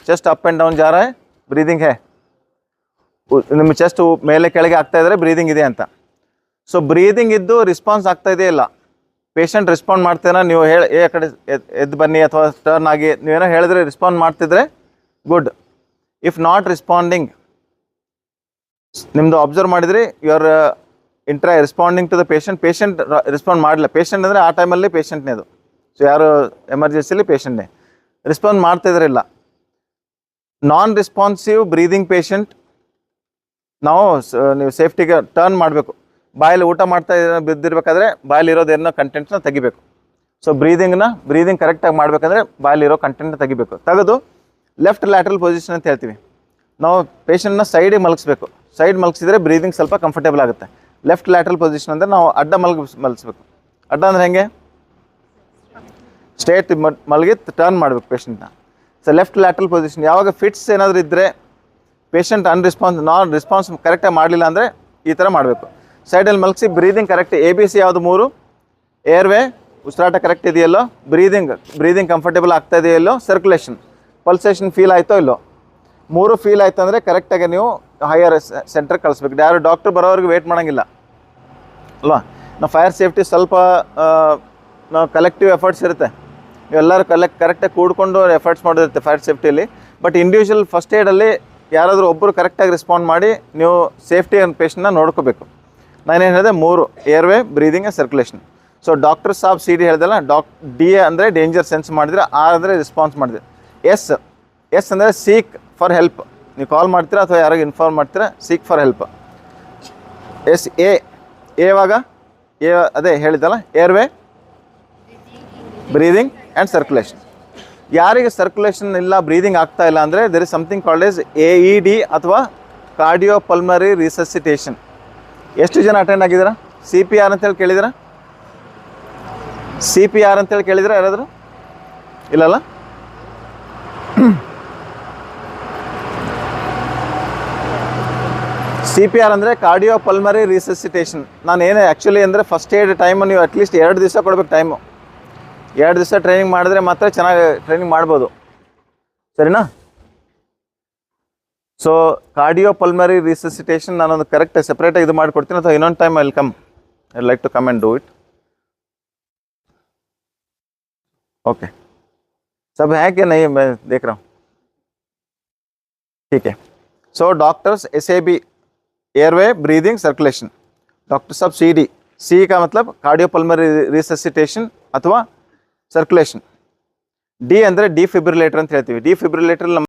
Chest up and down ಜಾರ breathing ಹೇ, ನಿಮ್ಮ chest ಮೇಲೆ ಕೆಳಗೆ ಆಗ್ತಾ ಇದ್ದರೆ ಬ್ರೀದಿಂಗ್ ಇದೆ ಅಂತ. ಸೊ ಬ್ರೀದಿಂಗ್ ಇದ್ದು ರೆಸ್ಪಾನ್ಸ್ ಆಗ್ತಾ ಇದೆಯೇ ಇಲ್ಲ, ಪೇಷಂಟ್ ರೆಸ್ಪಾಂಡ್ ಮಾಡ್ತೇನೋ, ನೀವು ಹೇಳಿ ಆ ಕಡೆ ಎದ್ದು ಬನ್ನಿ ಅಥವಾ ಟರ್ನ್ ಆಗಿ ನೀವೇನೋ ಹೇಳಿದ್ರೆ ರೆಸ್ಪಾಂಡ್ ಮಾಡ್ತಿದ್ರೆ ಗುಡ್. ಇಫ್ ನಾಟ್ ರೆಸ್ಪಾಂಡಿಂಗ್, ನಿಮ್ಮದು ಅಬ್ಸರ್ವ್ ಮಾಡಿದ್ರಿ you are responding to the patient respond ಮಾಡಲಿಲ್ಲ, ಪೇಷಂಟ್ ಅಂದರೆ ಆ ಟೈಮಲ್ಲಿ ಪೇಷಂಟ್ನೇ ಅದು, ಸೊ ಯಾರು ಎಮರ್ಜೆನ್ಸಿಲಿ ಪೇಷಂಟ್ನೇ ರೆಸ್ಪಾಂಡ್ ಮಾಡ್ತಿದ್ರಿಲ್ಲ. ನಾನ್ ರೆಸ್ಪಾನ್ಸಿವ್ ಬ್ರೀದಿಂಗ್ ಪೇಷಂಟ್ ನಾವು ನೀವು ಸೇಫ್ಟಿಗೆ ಟರ್ನ್ ಮಾಡಬೇಕು, ಬಾಯಲ್ಲಿ ಊಟ ಮಾಡ್ತಾ ಬಿದ್ದಿರ್ಬೇಕಾದ್ರೆ ಬಾಯಲ್ಲಿ ಇರೋದೇನೋ ಕಂಟೆಂಟ್ನ ತೆಗಿಬೇಕು. ಸೊ ಬ್ರೀದಿಂಗ್ ಕರೆಕ್ಟಾಗಿ ಮಾಡಬೇಕಂದ್ರೆ ಬಾಯಲ್ಲಿರೋ ಕಂಟೆಂಟ್ನ ತೆಗಿಬೇಕು. ತೆಗೆದು ಲೆಫ್ಟ್ ಲ್ಯಾಟ್ರಲ್ ಪೊಸಿಷನ್ ಅಂತ ಹೇಳ್ತೀವಿ, ನಾವು ಪೇಷಂಟ್ನ ಸೈಡಿಗೆ ಮಲಗಿಸ್ಬೇಕು. ಸೈಡ್ ಮಲಗಿಸಿದ್ರೆ ಬ್ರೀದಿಂಗ್ ಸ್ವಲ್ಪ ಕಂಫರ್ಟೇಬಲ್ ಆಗುತ್ತೆ. ಲೆಫ್ಟ್ ಲ್ಯಾಟ್ರಲ್ ಪೊಸಿಷನ್ ಅಂದರೆ ನಾವು ಅಡ್ಡ ಮಲಗಿಸ್ಬೇಕು. ಅಡ್ಡ ಅಂದರೆ ಹೆಂಗೆ, ಸ್ಟ್ರೇಟ್ ಮಲಗಿ ಟರ್ನ್ ಮಾಡಬೇಕು ಪೇಷಂಟ್ನ. So left lateral position. ಯಾವಾಗ ಫಿಟ್ಸ್ ಏನಾದರೂ ಇದ್ದರೆ, ಪೇಷಂಟ್ ನಾನ್ ರೆಸ್ಪಾನ್ಸ್ ಕರೆಕ್ಟಾಗಿ ಮಾಡಲಿಲ್ಲ ಅಂದರೆ ಈ ಥರ ಮಾಡಬೇಕು. ಸೈಡಲ್ಲಿ ಮಲಗಿಸಿ ಬ್ರೀದಿಂಗ್ ಕರೆಕ್ಟ್, ABC ಯಾವುದು 3, ಏರ್ವೇ ಉಸಿರಾಟ ಕರೆಕ್ಟ್ ಇದೆಯಲ್ಲೋ, ಬ್ರೀದಿಂಗ್ ಕಂಫರ್ಟೇಬಲ್ ಆಗ್ತಾ ಇದೆಯಲ್ಲೋ, ಸರ್ಕ್ಯುಲೇಷನ್ ಪಲ್ಸೇಷನ್ ಫೀಲ್ ಆಯಿತೋ ಇಲ್ಲೋ, 3 ಫೀಲ್ ಆಯಿತು ಅಂದರೆ ಕರೆಕ್ಟಾಗಿ ನೀವು ಹೈಯರ್ ಸೆಂಟ್ರಿಗೆ ಕಳಿಸ್ಬೇಕು. ಯಾರು ಡಾಕ್ಟ್ರ್ ಬರೋವ್ರಿಗೆ ವೆಯ್ಟ್ ಮಾಡೋಂಗಿಲ್ಲ ಅಲ್ವಾ. ನಾವು ಫೈರ್ ಸೇಫ್ಟಿ ಸ್ವಲ್ಪ ನಾವು ಕಲೆಕ್ಟಿವ್ ಎಫರ್ಟ್ಸ್ ಇರುತ್ತೆ, ಎಲ್ಲರೂ ಕರೆಕ್ಟಾಗಿ ಕೂಡ್ಕೊಂಡು ಎಫರ್ಟ್ಸ್ ಮಾಡಿರುತ್ತೆ ಫೈರ್ ಸೇಫ್ಟಿಯಲ್ಲಿ. ಬಟ್ ಇಂಡಿವಿಜುವಲ್ ಫಸ್ಟ್ ಏಡಲ್ಲಿ ಯಾರಾದರೂ ಒಬ್ಬರು ಕರೆಕ್ಟಾಗಿ ರೆಸ್ಪಾಂಡ್ ಮಾಡಿ ನೀವು ಸೇಫ್ಟಿ ಆ್ಯಂಡ್ ಪೇಷಂಟ್ನ ನೋಡ್ಕೋಬೇಕು. ನಾನೇನು ಹೇಳಿದೆ 3, airway, breathing and circulation. So doctor ಸಾಬ್ CD ಹೇಳ್ದಲ್ಲ, D ಅಂದರೆ ಡೇಂಜರ್ ಸೆನ್ಸ್ ಮಾಡಿದ್ರೆ, R ಅಂದರೆ ರೆಸ್ಪಾನ್ಸ್ ಮಾಡಿದ್ರೆ, S ಅಂದರೆ ಸೀಕ್ ಫಾರ್ ಹೆಲ್ಪ್, ನೀವು ಕಾಲ್ ಮಾಡ್ತೀರಾ ಅಥವಾ ಯಾರಿಗೆ ಇನ್ಫಾರ್ಮ್ ಮಾಡ್ತೀರಾ, ಸೀಕ್ ಫಾರ್ ಹೆಲ್ಪ್. ಇವಾಗ ಅದೇ ಹೇಳಿದ್ದಲ್ಲ, ಏರ್ವೇ, ಬ್ರೀದಿಂಗ್ ಆ್ಯಂಡ್ ಸರ್ಕ್ಯುಲೇಷನ್. ಯಾರಿಗೆ ಸರ್ಕ್ಯುಲೇಷನ್ ಇಲ್ಲ, ಬ್ರೀದಿಂಗ್ ಆಗ್ತಾ ಇಲ್ಲ ಅಂದರೆ there is something called as AED ಅಥವಾ ಕಾರ್ಡಿಯೋಪಲ್ಮರಿ ರಿಸಸಿಟೇಷನ್. ಎಷ್ಟು ಜನ ಅಟೆಂಡ್ ಆಗಿದ್ದೀರಾ? CPR ಅಂತೇಳಿ ಕೇಳಿದ್ದೀರಾ? CPR ಅಂತೇಳಿ ಕೇಳಿದ್ದೀರಾ ಯಾರಾದರೂ? ಇಲ್ಲಲ್ಲ. CPR ಅಂದರೆ ಕಾರ್ಡಿಯೋಪಲ್ಮರಿ ರಿಸಸಿಟೇಷನ್. ನಾನು ಏನು ಆ್ಯಕ್ಚುಲಿ ಅಂದರೆ ಫಸ್ಟ್ ಏಡ್ ಟೈಮು ನೀವು ಅಟ್ಲೀಸ್ಟ್ 2 ದಿವಸ ಕೊಡಬೇಕು ಟೈಮು. 2 ದಿವಸ ಟ್ರೈನಿಂಗ್ ಮಾಡಿದ್ರೆ ಮಾತ್ರ ಚೆನ್ನಾಗಿ ಟ್ರೈನಿಂಗ್ ಮಾಡ್ಬೋದು, ಸರಿನಾ? ಸೊ ಕಾರ್ಡಿಯೋಪಲ್ಮರಿ ರಿಸಸಿಟೇಷನ್ ನಾನೊಂದು ಕರೆಕ್ಟ್ ಸೆಪ್ರೇಟಾಗಿ ಇದು ಮಾಡಿಕೊಡ್ತೀನಿ, ಅಥವಾ ಇನ್ನೊಂದು time I like to come and do it. Okay सब है कि नहीं, मैं देख रहा हूँ, ठीक है. So doctors SAB, airway, breathing, circulation. Doctor साहब CD, C का मतलब कार्डियोपल्मरी रिससिटेशन अथवा सर्कुलेशन. D ಅಂದರೆ ಡಿಫಿಬ್ರಿಲೇಟರ್ ಅಂತ ಹೇಳ್ತೀವಿ. ಡಿಫಿಬ್ರಿಲೇಟರ್